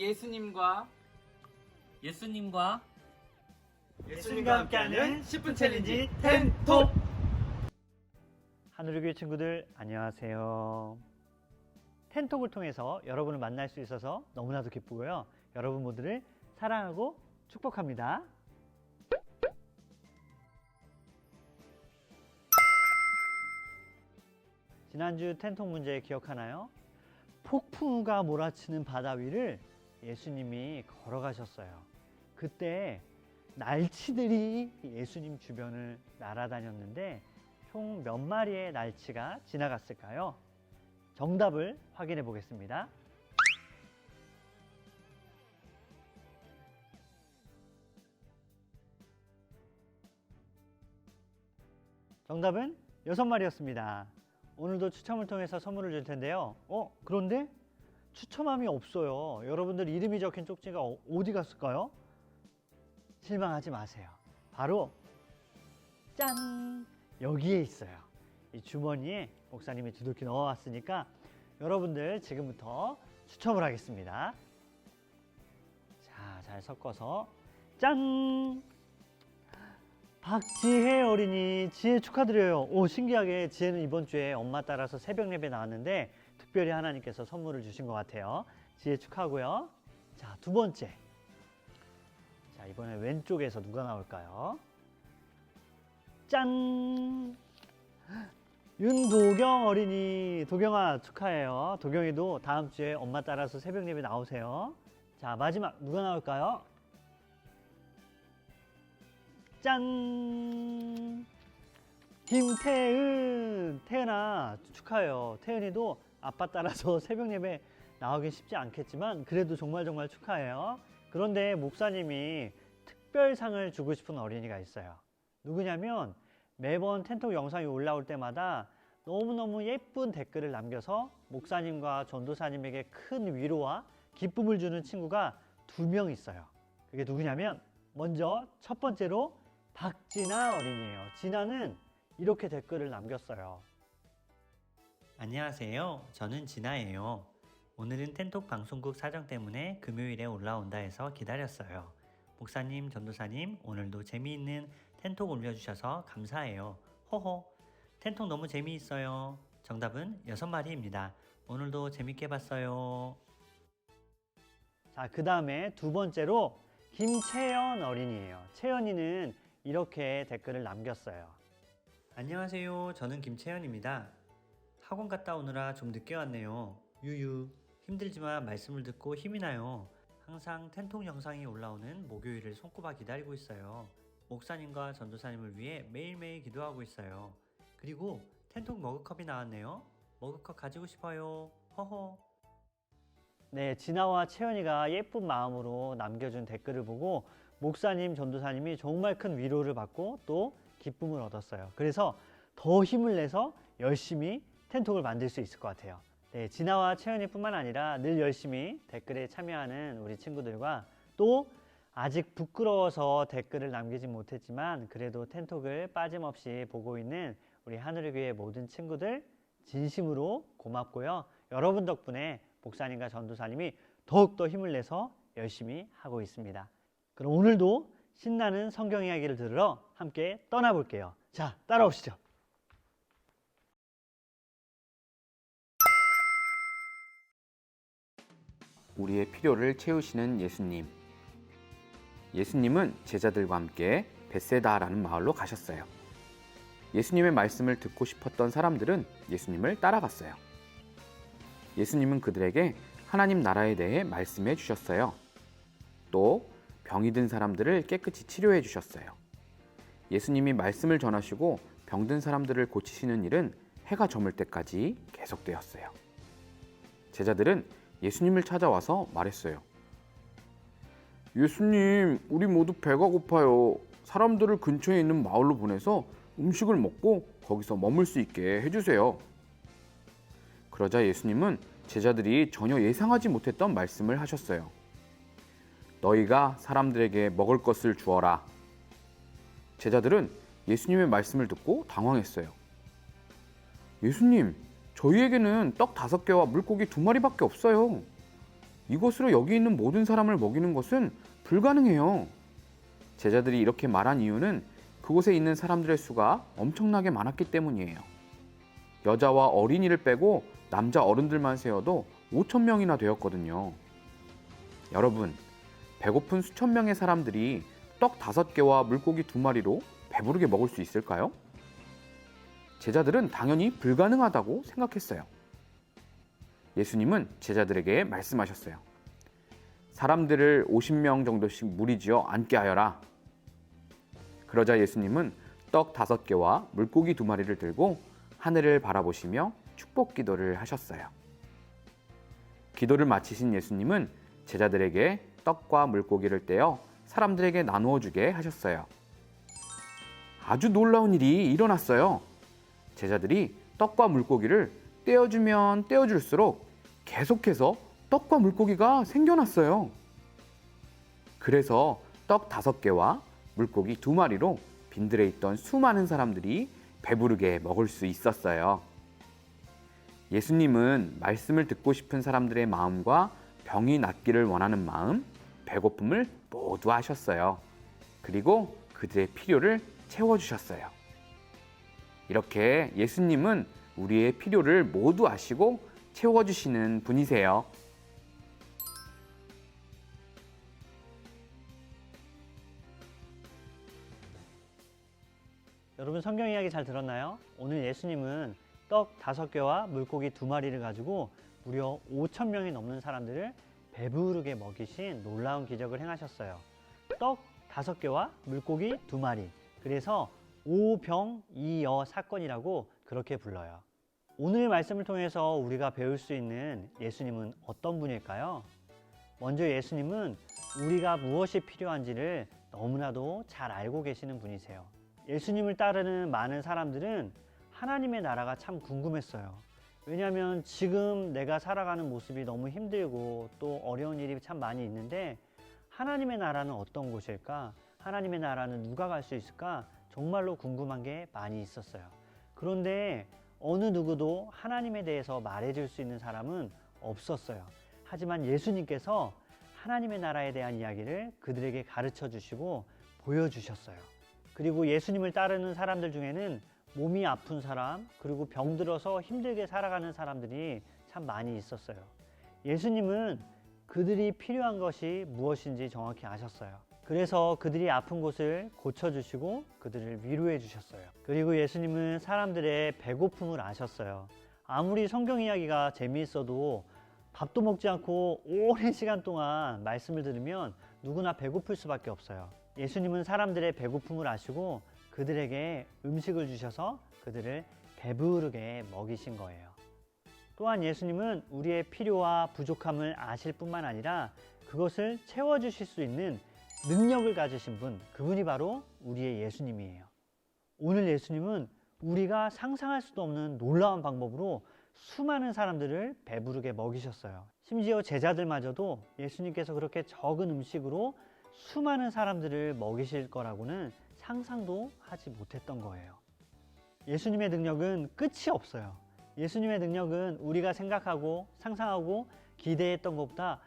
예수님과 함께하는 10분 챌린지 텐톡. 하늘의 교회 친구들 안녕하세요. 텐톡을 통해서 여러분을 만날 수 있어서 너무나도 기쁘고요. 여러분 모두를 사랑하고 축복합니다. 지난주 텐톡 문제 기억하나요? 폭풍우가 몰아치는 바다 위를 예수님이 걸어가셨어요. 그때 날치들이 예수님 주변을 날아다녔는데 총 몇 마리의 날치가 지나갔을까요? 정답을 확인해 보겠습니다. 정답은 6마리였습니다. 오늘도 추첨을 통해서 선물을 줄 텐데요. 그런데 추첨함이 없어요. 여러분들 이름이 적힌 쪽지가 어디 갔을까요? 실망하지 마세요. 바로 짠! 여기에 있어요. 이 주머니에 목사님이 두둑히 넣어왔으니까 여러분들 지금부터 추첨을 하겠습니다. 자, 잘 섞어서 짠! 박지혜 어린이, 지혜 축하드려요. 오, 신기하게 지혜는 이번 주에 엄마 따라서 새벽 예배 나왔는데 특별히 하나님께서 선물을 주신 것 같아요. 지혜 축하하고요. 자, 두 번째. 자, 이번에 왼쪽에서 누가 나올까요? 짠! 윤도경 어린이. 도경아 축하해요. 도경이도 다음 주에 엄마 따라서 새벽 예배 나오세요. 자, 마지막 누가 나올까요? 짠! 김태은. 태은아 축하해요. 태은이도 아빠 따라서 새벽 예배 나오기 쉽지 않겠지만 그래도 정말 축하해요. 그런데 목사님이 특별상을 주고 싶은 어린이가 있어요. 누구냐면 매번 텐톡 영상이 올라올 때마다 너무너무 예쁜 댓글을 남겨서 목사님과 전도사님에게 큰 위로와 기쁨을 주는 친구가 2명 있어요. 그게 누구냐면 먼저 첫 번째로 박진아 어린이에요. 진아는 이렇게 댓글을 남겼어요. 안녕하세요. 저는 진아예요. 오늘은 텐톡 방송국 사정 때문에 금요일에 올라온다 해서 기다렸어요. 목사님, 전도사님, 오늘도 재미있는 텐톡 올려주셔서 감사해요. 호호, 텐톡 너무 재미있어요. 정답은 6마리입니다. 오늘도 재밌게 봤어요. 자, 그 다음에 두 번째로 김채연 어린이에요. 채연이는 이렇게 댓글을 남겼어요. 안녕하세요. 저는 김채연입니다. 학원 갔다 오느라 좀 늦게 왔네요. 유유. 힘들지만 말씀을 듣고 힘이 나요. 항상 텐톡 영상이 올라오는 목요일을 손꼽아 기다리고 있어요. 목사님과 전도사님을 위해 매일매일 기도하고 있어요. 그리고 텐톡 머그컵이 나왔네요. 머그컵 가지고 싶어요. 허허. 네, 진아와 채연이가 예쁜 마음으로 남겨준 댓글을 보고 목사님, 전도사님이 정말 큰 위로를 받고 또 기쁨을 얻었어요. 그래서 더 힘을 내서 열심히 텐톡을 만들 수 있을 것 같아요. 네, 진아와 채연이뿐만 아니라 늘 열심히 댓글에 참여하는 우리 친구들과 또 아직 부끄러워서 댓글을 남기지 못했지만 그래도 텐톡을 빠짐없이 보고 있는 우리 하늘의 교회 모든 친구들 진심으로 고맙고요. 여러분 덕분에 목사님과 전도사님이 더욱더 힘을 내서 열심히 하고 있습니다. 그럼 오늘도 신나는 성경 이야기를 들으러 함께 떠나볼게요. 자, 따라오시죠. 우리의 필요를 채우시는 예수님. 예수님은 제자들과 함께 벳세다라는 마을로 가셨어요. 예수님의 말씀을 듣고 싶었던 사람들은 예수님을 따라갔어요. 예수님은 그들에게 하나님 나라에 대해 말씀해 주셨어요. 또 병이 든 사람들을 깨끗이 치료해 주셨어요. 예수님이 말씀을 전하시고 병든 사람들을 고치시는 일은 해가 저물 때까지 계속되었어요. 제자들은 예수님을 찾아와서 말했어요. 예수님, 우리 모두 배가 고파요. 사람들을 근처에 있는 마을로 보내서 음식을 먹고 거기서 머물 수 있게 해주세요. 그러자 예수님은 제자들이 전혀 예상하지 못했던 말씀을 하셨어요. 너희가 사람들에게 먹을 것을 주어라. 제자들은 예수님의 말씀을 듣고 당황했어요. 예수님, 저희에게는 떡 5개와 물고기 2마리밖에 없어요. 이것으로 여기 있는 모든 사람을 먹이는 것은 불가능해요. 제자들이 이렇게 말한 이유는 그곳에 있는 사람들의 수가 엄청나게 많았기 때문이에요. 여자와 어린이를 빼고 남자 어른들만 세어도 5,000명이나 되었거든요. 여러분, 배고픈 수천 명의 사람들이 떡 5개와 물고기 2마리로 배부르게 먹을 수 있을까요? 제자들은 당연히 불가능하다고 생각했어요. 예수님은 제자들에게 말씀하셨어요. 사람들을 50명 정도씩 무리지어 앉게 하여라. 그러자 예수님은 떡 5개와 물고기 2마리를 들고 하늘을 바라보시며 축복 기도를 하셨어요. 기도를 마치신 예수님은 제자들에게 떡과 물고기를 떼어 사람들에게 나누어 주게 하셨어요. 아주 놀라운 일이 일어났어요. 제자들이 떡과 물고기를 떼어주면 떼어줄수록 계속해서 떡과 물고기가 생겨났어요. 그래서 떡 5개와 물고기 2마리로 빈들에 있던 수많은 사람들이 배부르게 먹을 수 있었어요. 예수님은 말씀을 듣고 싶은 사람들의 마음과 병이 낫기를 원하는 마음, 배고픔을 모두 아셨어요. 그리고 그들의 필요를 채워주셨어요. 이렇게 예수님은 우리의 필요를 모두 아시고 채워주시는 분이세요. 여러분 성경 이야기 잘 들었나요? 오늘 예수님은 떡 5개와 물고기 2마리를 가지고 무려 5,000명이 넘는 사람들을 배부르게 먹이신 놀라운 기적을 행하셨어요. 떡 5개와 물고기 2마리. 그래서 오병이어 사건이라고 그렇게 불러요. 오늘 말씀을 통해서 우리가 배울 수 있는 예수님은 어떤 분일까요? 먼저 예수님은 우리가 무엇이 필요한지를 너무나도 잘 알고 계시는 분이세요. 예수님을 따르는 많은 사람들은 하나님의 나라가 참 궁금했어요. 왜냐하면 지금 내가 살아가는 모습이 너무 힘들고 또 어려운 일이 참 많이 있는데 하나님의 나라는 어떤 곳일까? 하나님의 나라는 누가 갈 수 있을까? 정말로 궁금한 게 많이 있었어요. 그런데 어느 누구도 하나님에 대해서 말해줄 수 있는 사람은 없었어요. 하지만 예수님께서 하나님의 나라에 대한 이야기를 그들에게 가르쳐 주시고 보여주셨어요. 그리고 예수님을 따르는 사람들 중에는 몸이 아픈 사람, 그리고 병들어서 힘들게 살아가는 사람들이 참 많이 있었어요. 예수님은 그들이 필요한 것이 무엇인지 정확히 아셨어요. 그래서 그들이 아픈 곳을 고쳐주시고 그들을 위로해 주셨어요. 그리고 예수님은 사람들의 배고픔을 아셨어요. 아무리 성경 이야기가 재미있어도 밥도 먹지 않고 오랜 시간 동안 말씀을 들으면 누구나 배고플 수밖에 없어요. 예수님은 사람들의 배고픔을 아시고 그들에게 음식을 주셔서 그들을 배부르게 먹이신 거예요. 또한 예수님은 우리의 필요와 부족함을 아실 뿐만 아니라 그것을 채워주실 수 있는 능력을 가지신 분, 그분이 바로 우리의 예수님이에요. 오늘 예수님은 우리가 상상할 수도 없는 놀라운 방법으로 수많은 사람들을 배부르게 먹이셨어요. 심지어 제자들마저도 예수님께서 그렇게 적은 음식으로 수많은 사람들을 먹이실 거라고는 상상도 하지 못했던 거예요. 예수님의 능력은 끝이 없어요. 예수님의 능력은 우리가 생각하고 상상하고 기대했던 것보다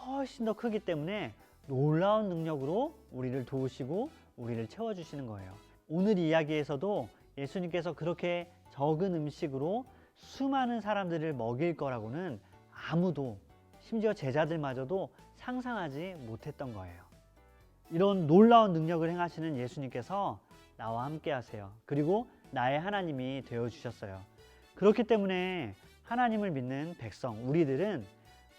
훨씬 더 크기 때문에 놀라운 능력으로 우리를 도우시고 우리를 채워주시는 거예요. 오늘 이야기에서도 예수님께서 그렇게 적은 음식으로 수많은 사람들을 먹일 거라고는 아무도, 심지어 제자들마저도 상상하지 못했던 거예요. 이런 놀라운 능력을 행하시는 예수님께서 나와 함께 하세요. 그리고 나의 하나님이 되어주셨어요. 그렇기 때문에 하나님을 믿는 백성, 우리들은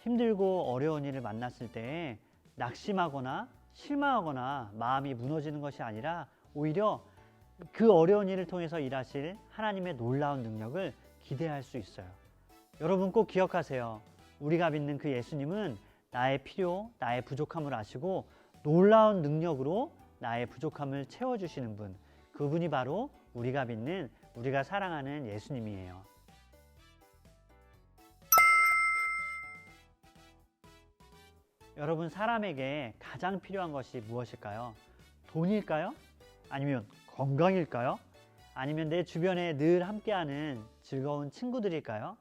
힘들고 어려운 일을 만났을 때 낙심하거나 실망하거나 마음이 무너지는 것이 아니라 오히려 그 어려운 일을 통해서 일하실 하나님의 놀라운 능력을 기대할 수 있어요. 여러분 꼭 기억하세요. 우리가 믿는 그 예수님은 나의 필요, 나의 부족함을 아시고 놀라운 능력으로 나의 부족함을 채워주시는 분, 그분이 바로 우리가 믿는, 우리가 사랑하는 예수님이에요. 여러분, 사람에게 가장 필요한 것이 무엇일까요? 돈일까요? 아니면 건강일까요? 아니면 내 주변에 늘 함께하는 즐거운 친구들일까요?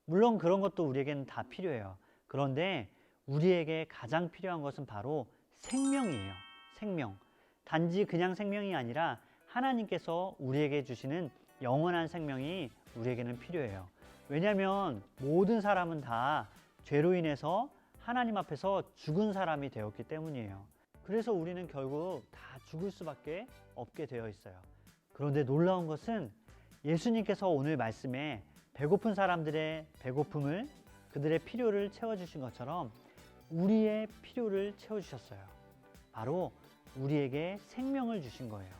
물론 그런 것도 우리에게는 다 필요해요. 그런데 우리에게 가장 필요한 것은 바로 생명이에요. 생명. 단지 그냥 생명이 아니라 하나님께서 우리에게 주시는 영원한 생명이 우리에게는 필요해요. 왜냐하면 모든 사람은 다 죄로 인해서 하나님 앞에서 죽은 사람이 되었기 때문이에요. 그래서 우리는 결국 다 죽을 수밖에 없게 되어 있어요. 그런데 놀라운 것은 예수님께서 오늘 말씀에 배고픈 사람들의 배고픔을, 그들의 필요를 채워주신 것처럼 우리의 필요를 채워주셨어요. 바로 우리에게 생명을 주신 거예요.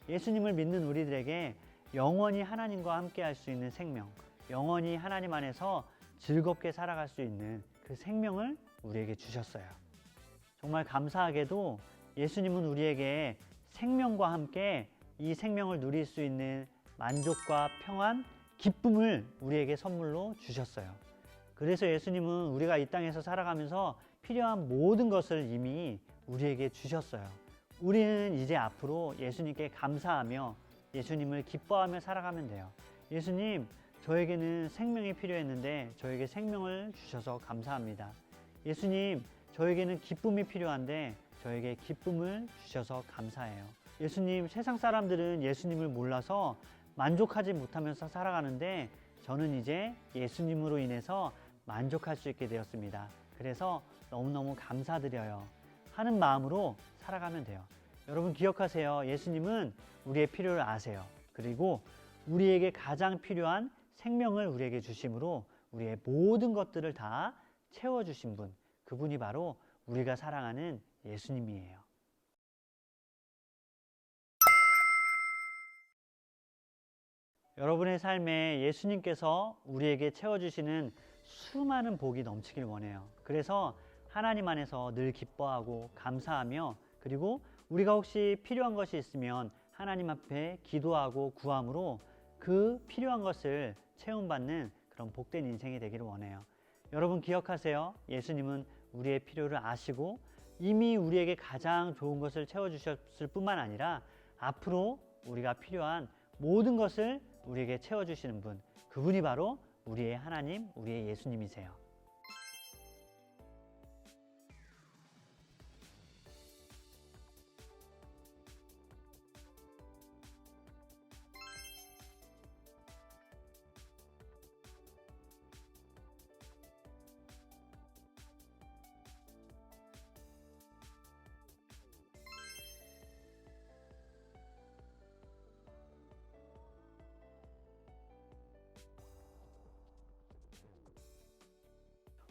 예수님을 믿는 우리들에게 영원히 하나님과 함께 할 수 있는 생명, 영원히 하나님 안에서 즐겁게 살아갈 수 있는 그 생명을 우리에게 주셨어요. 정말 감사하게도 예수님은 우리에게 생명과 함께 이 생명을 누릴 수 있는 만족과 평안, 기쁨을 우리에게 선물로 주셨어요. 그래서 예수님은 우리가 이 땅에서 살아가면서 필요한 모든 것을 이미 우리에게 주셨어요. 우리는 이제 앞으로 예수님께 감사하며 예수님을 기뻐하며 살아가면 돼요. 예수님, 저에게는 생명이 필요했는데 저에게 생명을 주셔서 감사합니다. 예수님, 저에게는 기쁨이 필요한데 저에게 기쁨을 주셔서 감사해요. 예수님, 세상 사람들은 예수님을 몰라서 만족하지 못하면서 살아가는데 저는 이제 예수님으로 인해서 만족할 수 있게 되었습니다. 그래서 너무너무 감사드려요 하는 마음으로 살아가면 돼요. 여러분 기억하세요. 예수님은 우리의 필요를 아세요. 그리고 우리에게 가장 필요한 생명을 우리에게 주심으로 우리의 모든 것들을 다 채워주신 분, 그분이 바로 우리가 사랑하는 예수님이에요. 여러분의 삶에 예수님께서 우리에게 채워주시는 수많은 복이 넘치길 원해요. 그래서 하나님 안에서 늘 기뻐하고 감사하며, 그리고 우리가 혹시 필요한 것이 있으면 하나님 앞에 기도하고 구함으로 그 필요한 것을 채움받는 그런 복된 인생이 되기를 원해요. 여러분 기억하세요. 예수님은 우리의 필요를 아시고 이미 우리에게 가장 좋은 것을 채워주셨을 뿐만 아니라 앞으로 우리가 필요한 모든 것을 우리에게 채워주시는 분, 그분이 바로 우리의 하나님, 우리의 예수님이세요.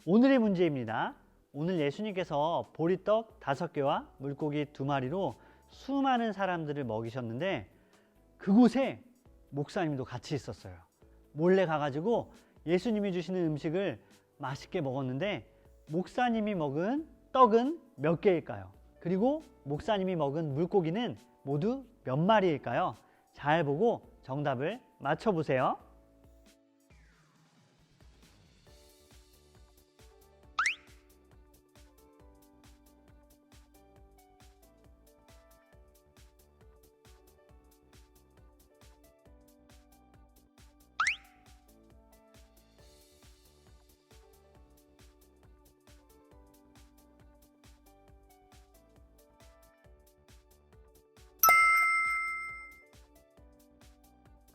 오늘의 문제입니다. 오늘 예수님께서 보리떡 5개와 물고기 2마리로 수많은 사람들을 먹이셨는데 그곳에 목사님도 같이 있었어요. 몰래 가가지고 예수님이 주시는 음식을 맛있게 먹었는데 목사님이 먹은 떡은 몇 개일까요? 그리고 목사님이 먹은 물고기는 모두 몇 마리일까요? 잘 보고 정답을 맞춰보세요.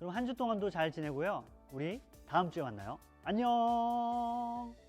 그럼 한 주 동안도 잘 지내고요. 우리 다음 주에 만나요. 안녕.